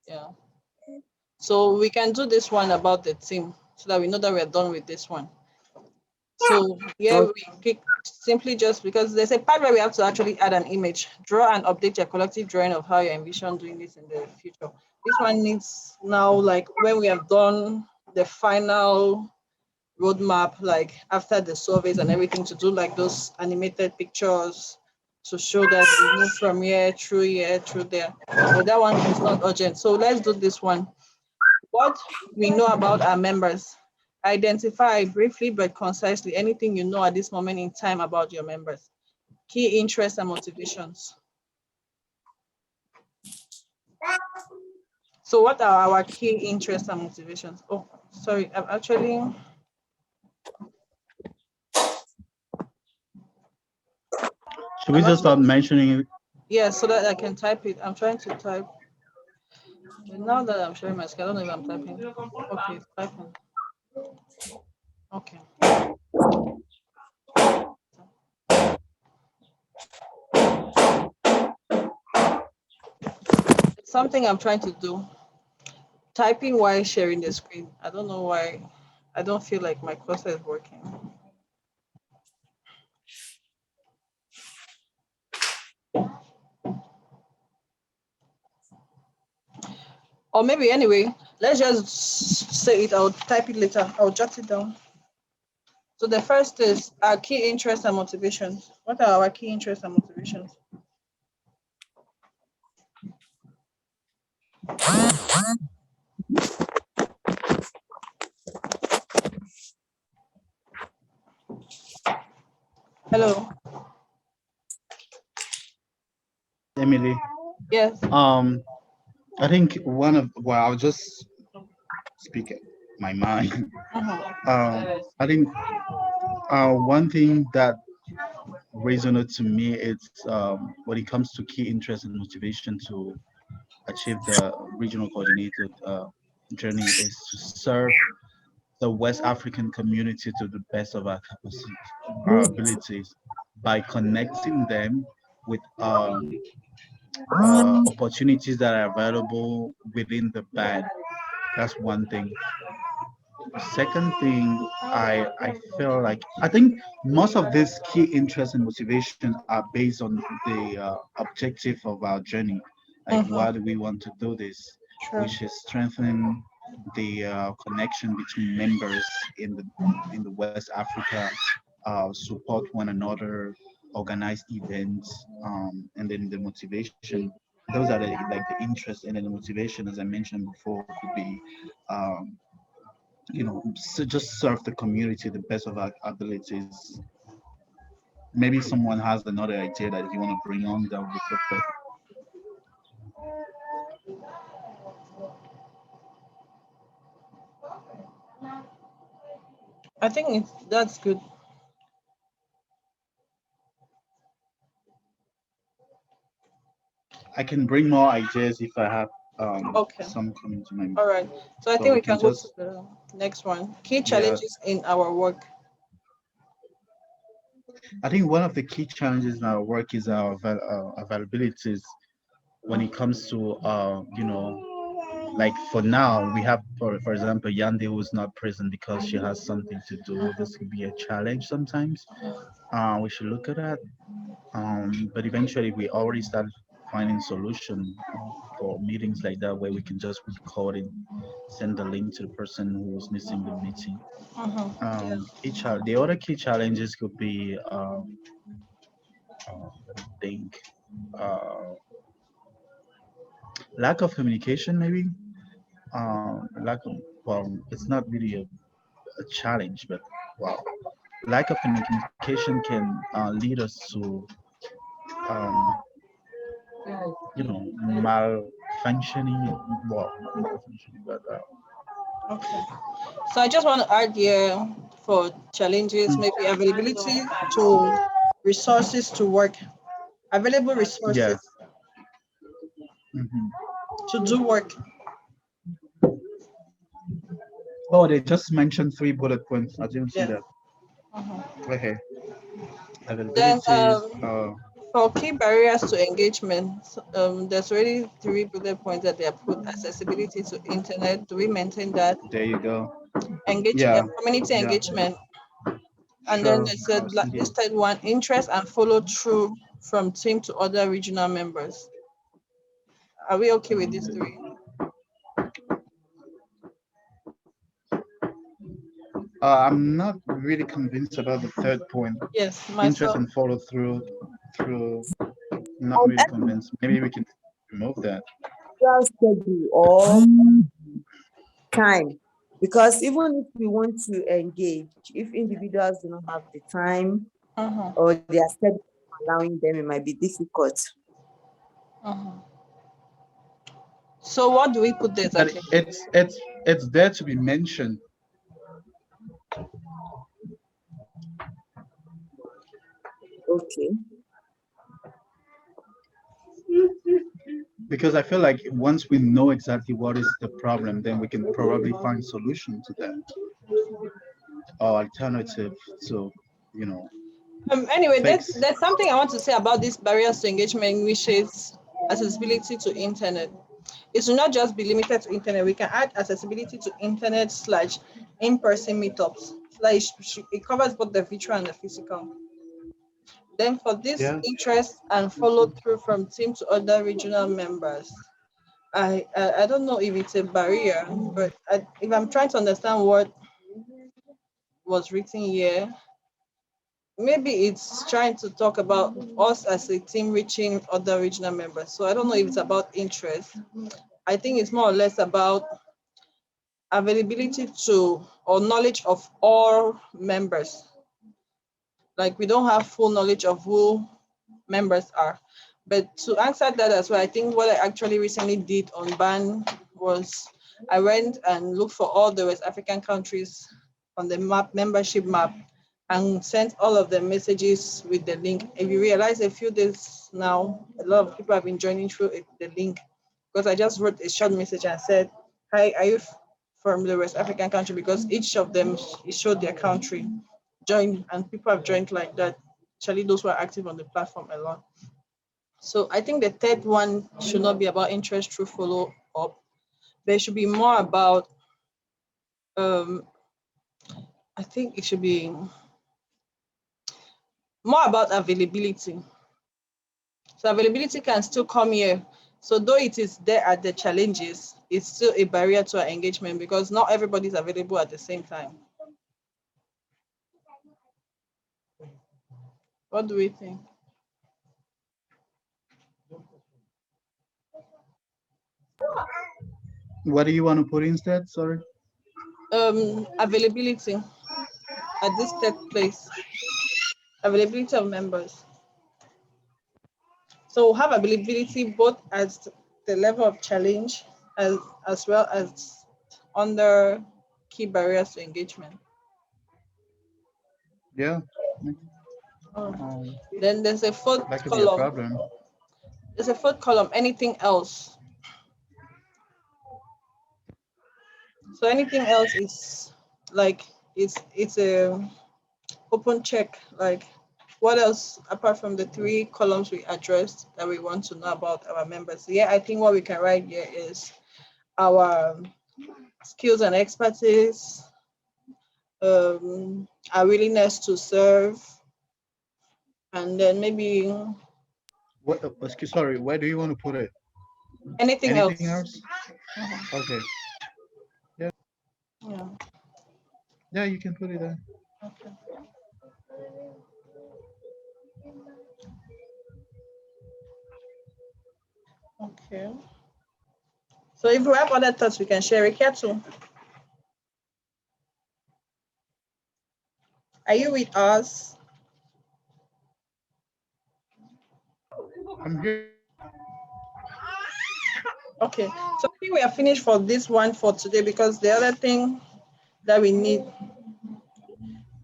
Yeah. So we can do this one about the team so that we know that we're done with this one. So yeah, we pick simply just because there's a part where we have to actually add an image, draw and update your collective drawing of how you envision doing this in the future. This one needs now, like when we have done the final roadmap, like after the surveys and everything, to do like those animated pictures to show that we move from here, through there. But that one is not urgent. So let's do this one. What we know about our members. Identify briefly but concisely anything you know at this moment in time about your members. Key interests and motivations. So what are our key interests and motivations? Oh, sorry, I'm actually... Should we just start mentioning it? Yeah, so that I can type it. I'm trying to type. But now that I'm sharing my screen, I don't know if I'm typing. Okay, it's typing. Okay. It's something I'm trying to do. Typing while sharing the screen. I don't know why. I don't feel like my cursor is working. Or maybe anyway, let's just say it. I'll type it later. I'll jot it down. So the first is our key interests and motivations. What are our key interests and motivations? Hello. Emily. Yes. I think I'll just speak my mind. I think one thing that resonates to me is when it comes to key interest and motivation to achieve the regional coordinated journey is to serve the West African community to the best of our capacity, our abilities, by connecting them with opportunities that are available within the band. That's one thing. Second thing, I feel like I think most of these key interests and motivation are based on the objective of our journey. Like, Mm-hmm. why do we want to do this? True. Which is strengthening the connection between members in the West Africa, support one another, organize events, and then the motivation. Those are the interest and then the motivation, as I mentioned before, could be um, just serve the community the best of our abilities. Maybe someone has another idea that you want to bring on that would be perfect. I think that's good. I can bring more ideas if I have Okay. some coming to mind. All right. So I So think we we can can go to just the next one. Key yeah. challenges in our work. I think one of the key challenges in our work is our availabilities when it comes to like for now we have for example Yande who's not present because she has something to do. This could be a challenge sometimes. We should look at that. But eventually, we already started finding solution for meetings like that where we can just record and send the link to the person who's missing the meeting. Yeah. The other key challenges could be, let me think, uh, lack of communication, maybe. It's not really a challenge, but well, lack of communication can lead us to um, malfunctioning, well, not malfunctioning, but Okay. So I just want to add here for challenges, maybe availability to resources to work, available yeah. resources Mhm. to do work. Oh, they just mentioned 3 bullet points. I didn't see Yeah. that. Okay. Then Availabilities. for key barriers to engagement, there's already 3 bullet points that they have put: accessibility to internet. Do we maintain that? There you go. Engage Yeah. community Yeah. engagement, and then Sure. they I said was this thinking. third one: interest and follow through from team to other regional members. Are we okay with these three? I'm not really convinced about the third point. Yes, Interest myself. and follow through. Not really convinced. Maybe we can remove that. Schedule or time, because even if we want to engage, if individuals do not have the time or their schedule allowing them, it might be difficult. So what do we put there But exactly? it's there to be mentioned. Okay. Because I feel like once we know exactly what is the problem, then we can probably find solution to that or alternative to, you know, Anyway, fix. there's something I want to say about these barriers to engagement, which is accessibility to internet. It should not just be limited to internet. We can add accessibility to internet / in-person meetups. Like it covers both the virtual and the physical. Then for this Yeah. interest and follow through from team to other regional members. I don't know if it's a barrier, but if I'm trying to understand what was written here, maybe it's trying to talk about us as a team reaching other regional members. So I don't know if it's about interest. I think it's more or less about availability to or knowledge of all members. Like we don't have full knowledge of who members are. But to answer that as well, I think what I actually recently did on BAN was I went and looked for all the West African countries on the map, membership map, and sent all of the messages with the link. If you realize a few days now, a lot of people have been joining through the link because I just wrote a short message and said, hi, are you from the West African country? Because each of them, it showed their country, joined, and people have joined like that. Actually, those who are active on the platform a lot. So I think the third one should not be about interest through follow up. There should be more about, I think it should be more about availability. So availability can still come here. So though it is there at the challenges, it's still a barrier to our engagement because not everybody is available at the same time. What do we think? What do you want to put instead? Sorry. Availability at this third place. Availability of members. So have availability both at the level of challenge as well as under key barriers to engagement. Yeah. Then there's a fourth That could be a column. problem. There's a fourth column, anything else. So anything else is like it's a open check, like what else apart from the three columns we addressed that we want to know about our members. Yeah, I think what we can write here is our skills and expertise, our willingness to serve, and then maybe What? Sorry. Where do you want to put it? anything Anything else. else? Okay. Yeah. Yeah, you can put it there. Okay. Okay. So if we have other thoughts, we can share it here too. Are you with us? I'm here. Okay. So I think we are finished for this one for today because the other thing that we need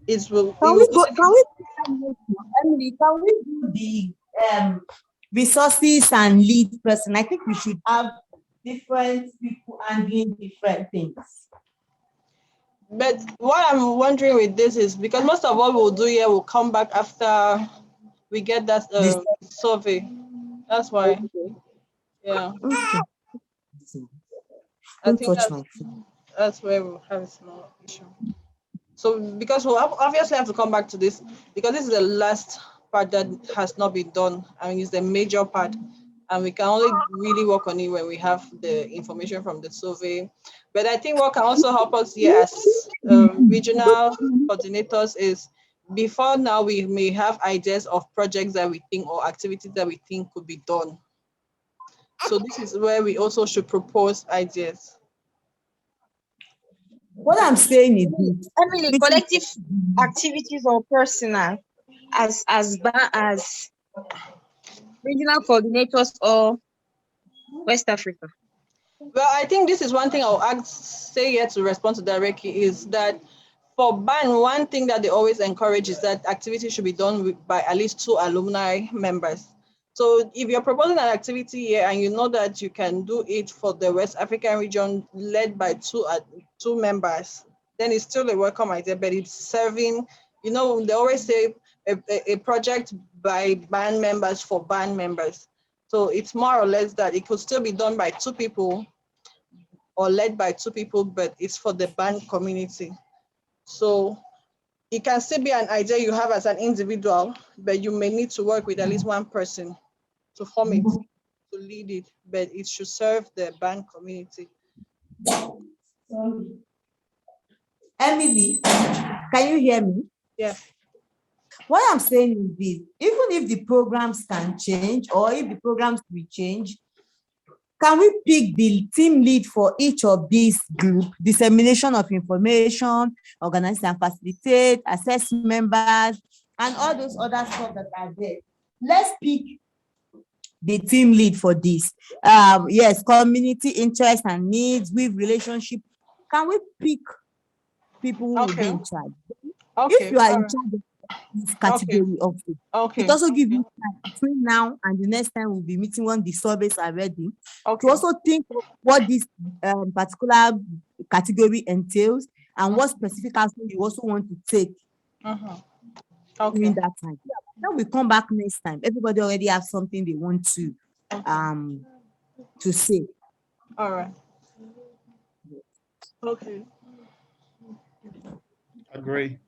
is Emily, can we do the resources and lead person? I think we should have different people handling different things. But what I'm wondering with this is because most of what we'll do here will come back after we get that survey. That's why. Yeah. Okay. I think that's where we'll have a small issue. So because we'll obviously have to come back to this because this is the last part that has not been done. I mean, it's the major part. And we can only really work on it when we have the information from the survey. But I think what can also help us here as regional coordinators is before now we may have ideas of projects that we think or activities that we think could be done. So this is where we also should propose ideas. What I'm saying is this. Emily, collective activities or personal as regional coordinators or West Africa? Well, I think this is one thing I'll say here to respond to Dareki is that for BAN, one thing that they always encourage is that activity should be done by at least 2 alumni members. So if you're proposing an activity here and you know that you can do it for the West African region led by two members, then it's still a welcome idea, but it's serving, they always say a project by BAN members for BAN members. So it's more or less that it could still be done by 2 people or led by 2 people, but it's for the BAN community. So it can still be an idea you have as an individual, but you may need to work with at least one person to form it. to lead it, but it should serve the bank community. Emily, can you hear me? Yeah. What I'm saying is this: even if the programs can change, or if the programs will change, can we pick the team lead for each of these groups? Dissemination of information, organize and facilitate, assess members, and all those other stuff that are there. Let's pick the team lead for this. Yes, community interest and needs with relationship. Can we pick people who will be in charge? If you are in charge of this category of it, it also gives you time between now and the next time we'll be meeting when the surveys are ready to also think of what this particular category entails and what specific action you also want to take during that time. Then we come back next time. Everybody already have something they want to say. All right. Okay. Agree.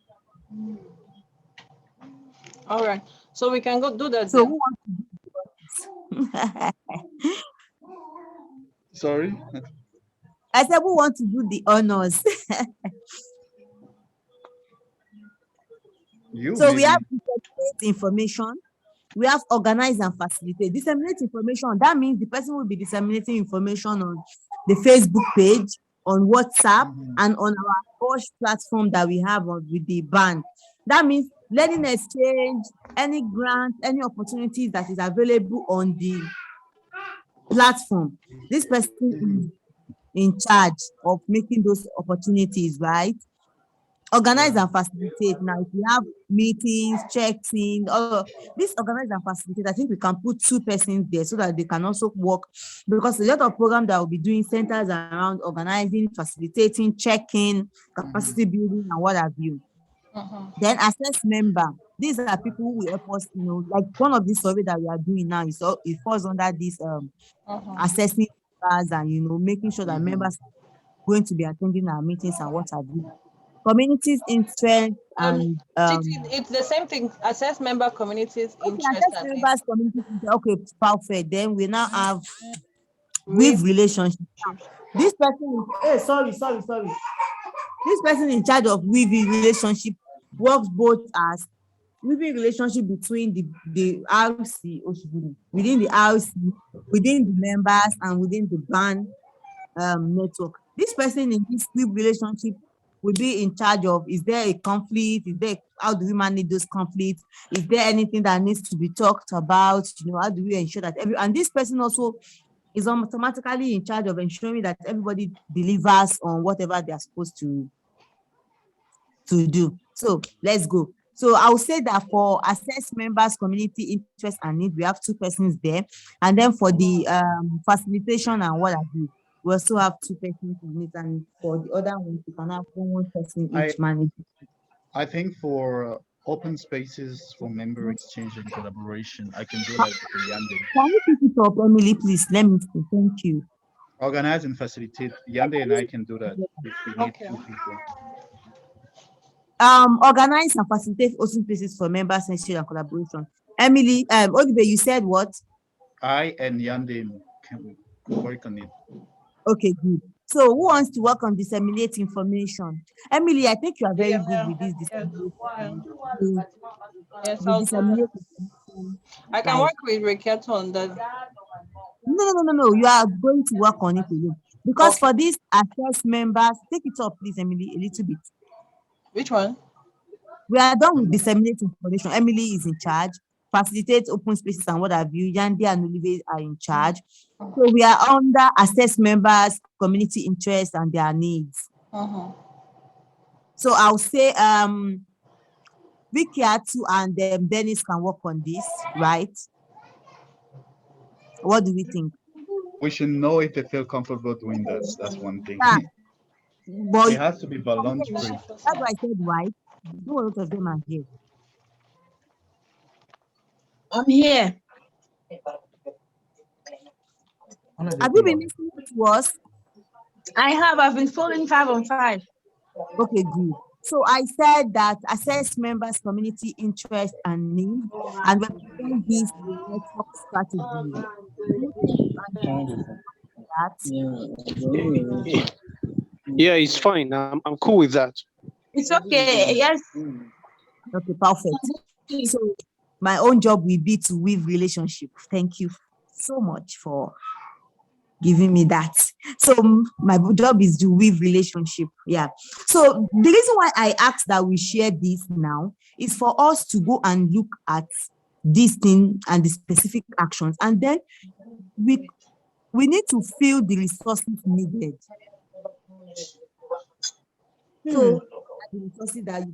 All right. So we can go do that. So then. who wants to do Sorry. I said, who want to do the honors? You. So we maybe. have disseminate information, we have organize and facilitate. Disseminate information, that means the person will be disseminating information on the Facebook page, on WhatsApp, and on our Bosch platform that we have with the band. That means learning exchange, any grant, any opportunities that is available on the platform. This person is in charge of making those opportunities, right? Organize and facilitate. Now, if you have meetings, check-in, this organize and facilitate, I think we can put 2 persons there so that they can also work, because a lot of programs that will be doing centers around organizing, facilitating, checking, capacity building, and what have you. Then assess member. These are people who will help us, like one of these survey that we are doing now, it falls under this assessing members and making sure that members are going to be attending our meetings and what have you. Communities interest and it's the same thing. Assess member communities interest. Assess members communities interest. Okay, perfect. Then we now have with relationship. This person is sorry. This person in charge of with relationship works both as weaving relationship between the RC, within the RC, within the members, and within the band network. This person in this relationship will be in charge of, is there a conflict? How do we manage those conflicts? Is there anything that needs to be talked about? How do we ensure that and this person also is automatically in charge of ensuring that everybody delivers on whatever they are supposed to do. So let's go. So I will say that for assess members, community interest and need, we have 2 persons there. And then for the facilitation and what have you, we also have 2 persons in it. And for the other ones, we can have 1 person each manage. I think for open spaces for member exchange and collaboration, I can do like the Yande. Can you pick it up, Emily, please? Let me see. Thank you. Organize and facilitate. Yande and I can do that if we need 2 people. Organize and facilitate open spaces for members and collaboration. Emily, Oliver, you said what? I and Yande can work on it. Okay, good. So who wants to work on disseminate information? Emily, I think you are very good with this dissemination. Yes, I can work with Reketo on that. No. You are going to work on it alone. Because for these assess members, take it up, please, Emily, a little bit. Which one? We are done with disseminate information. Emily is in charge. Facilitate open spaces and what have you. Yandi and Olivier are in charge. So we are under assess members, community interest, and their needs. So I'll say Vicky Atu and Dennis can work on this, right? What do we think? We should know if they feel comfortable doing that. That's one thing. But it has to be voluntary. That's why I said right. A lot of them are here. I'm here. Have you been listening to us? I have. I've been following 5 on 5. Okay, good. So I said that assess members' community interest and need, and represent this network strategy. that. Yeah, it's fine. I'm cool with that. It's okay. Yes. Okay, perfect. So my own job will be to weave relationship. Thank you so much for giving me that. So my job is to weave relationship. Yeah. So the reason why I asked that we share this now is for us to go and look at this thing and the specific actions, and then we need to feel the resources needed. So the resources that you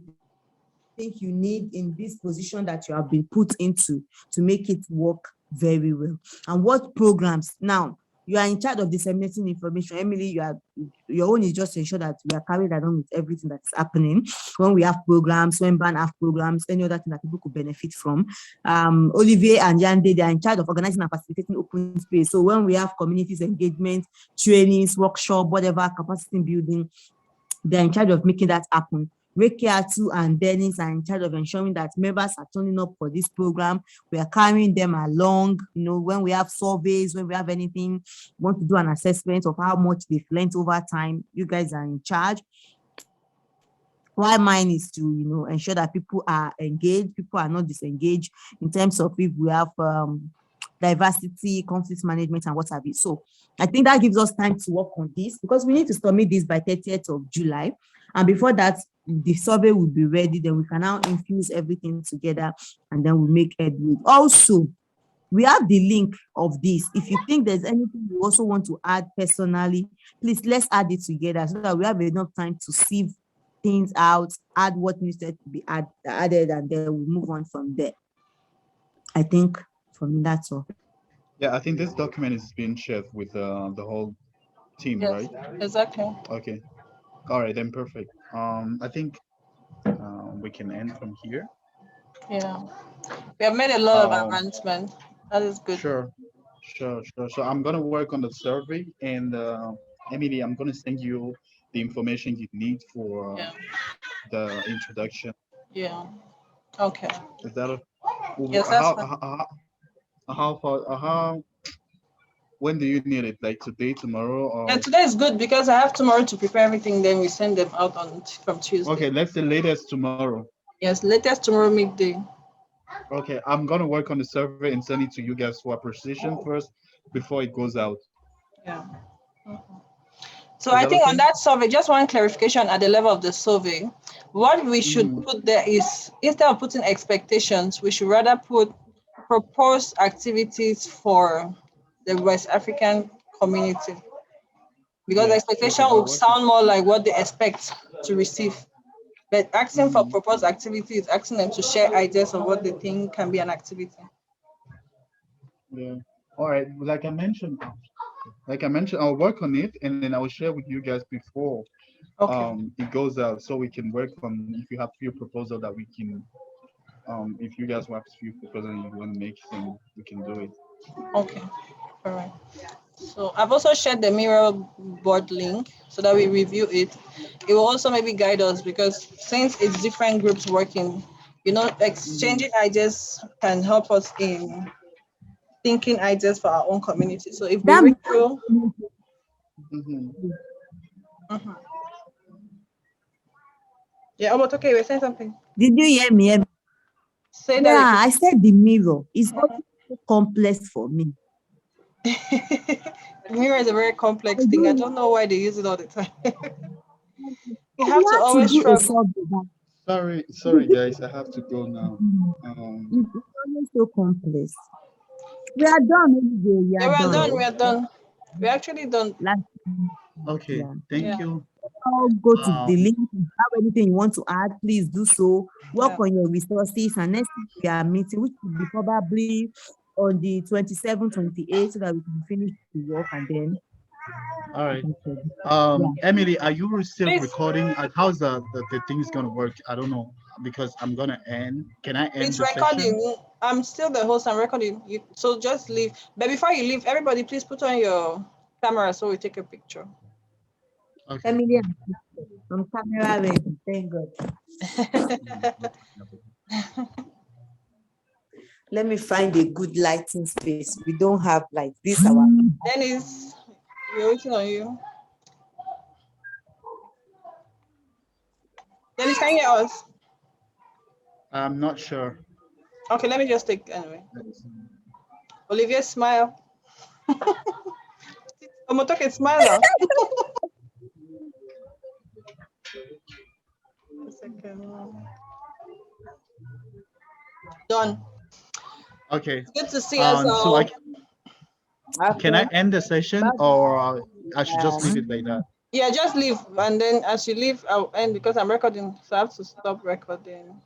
think you need in this position that you have been put into to make it work very well, and what programs. Now you are in charge of disseminating information. Emily, your own is just to ensure that we are carried along with everything that's happening. When we have programs, when BAN have programs, any other thing that people could benefit from. Olivier and Yande, they are in charge of organizing and facilitating open space. So when we have communities engagement, trainings, workshop, whatever, capacity building, they're in charge of making that happen. Rekiatu and Dennis are in charge of ensuring that members are turning up for this program. We are carrying them along. When we have surveys, when we have anything, want to do an assessment of how much they've learned over time, you guys are in charge. Why mine is to ensure that people are engaged, people are not disengaged in terms of if we have diversity, conflict management, and what have you. So I think that gives us time to work on this, because we need to submit this by 30th of July. And before that, the survey will be ready. Then we can now infuse everything together, and then we make headway. Also, we have the link of this. If you think there's anything you also want to add personally, please let's add it together so that we have enough time to sieve things out, add what needs to be added, and then we move on from there. I think for me, that's all. Yeah, I think this document is being shared with the whole team, Yes, right? exactly. Okay. All right, then perfect. I think we can end from here. Yeah. We have made a lot of Um, advancement. That is good. Sure. So I'm gonna work on the survey, and Emily, I'm gonna send you the information you need for Yeah. the introduction. Yeah. Okay. Is that a, Yes, that's how fine. how when do you need it? Like today, tomorrow, Yeah, or today is good because I have tomorrow to prepare everything. Then we send them out from Tuesday. okay? Let's say latest tomorrow. Yes, latest tomorrow midday. Okay, I'm gonna work on the survey and send it to you guys for appreciation first before it goes out. Yeah. Mhm. So Is I that think on okay? that survey, just one clarification at the level of the survey. What we should put there is, instead of putting expectations, we should rather put proposed activities for the West African community, because Yeah. expectation Okay, will I'll work. sound more like what they expect to receive. But asking for Mhm. proposed activity is asking them to share ideas of what they think can be an activity. Yeah. All right. Like I mentioned, I'll work on it and then I'll share with you guys before Okay. it goes out, so we can work on if you have few proposal that we can if you guys have few proposal and you want to make, then we can do it. Okay. All right. So I've also shared the mirror board link so that we review it. It will also maybe guide us, because since it's different groups working, exchanging ideas can help us in thinking ideas for our own community. So if we That read through, Mm-hmm. Mhm. Yeah, but okay, we're saying something. did you hear me? Say that Yeah, again. I said the mirror is not complex for me. Mirror is a very complex thing. I don't know why they use it all the time. You have We to have to always do a struggle. survey. Sorry guys, I have to go now. It's always so complex. We are done, Olivier. We Yeah, are we are done. done. We are done. We're actually done. Last, Okay, yeah. thank Yeah. you. I'll go to the Um, link. If you have anything you want to add, please do so. Work Yeah. on your resources. And next week we are meeting, which will be probably on the 27th, 28th, so that we can finish the work and then. all right. Yeah. Emily, are you still Please, recording? How's the thing's gonna work? I don't know because I'm gonna end. Can I end it's the session? recording. I'm still the host. I'm recording. So just leave. But before you leave, everybody, please put on your camera so we take a picture. Okay. Emily, I'm camera ready. Thank God. Let me find a good lighting space. We don't have like this. Our Dennis, we're waiting on you. Dennis, can you hear us? I'm not sure. Okay, let me just take anyway. Olivia, smile. Omotoke, smile now. A second. Done. Okay. Good to see us So all. can I end the session or I should just Yeah. leave it like that? Yeah, just leave, and then as you leave, I'll end because I'm recording, so I have to stop recording.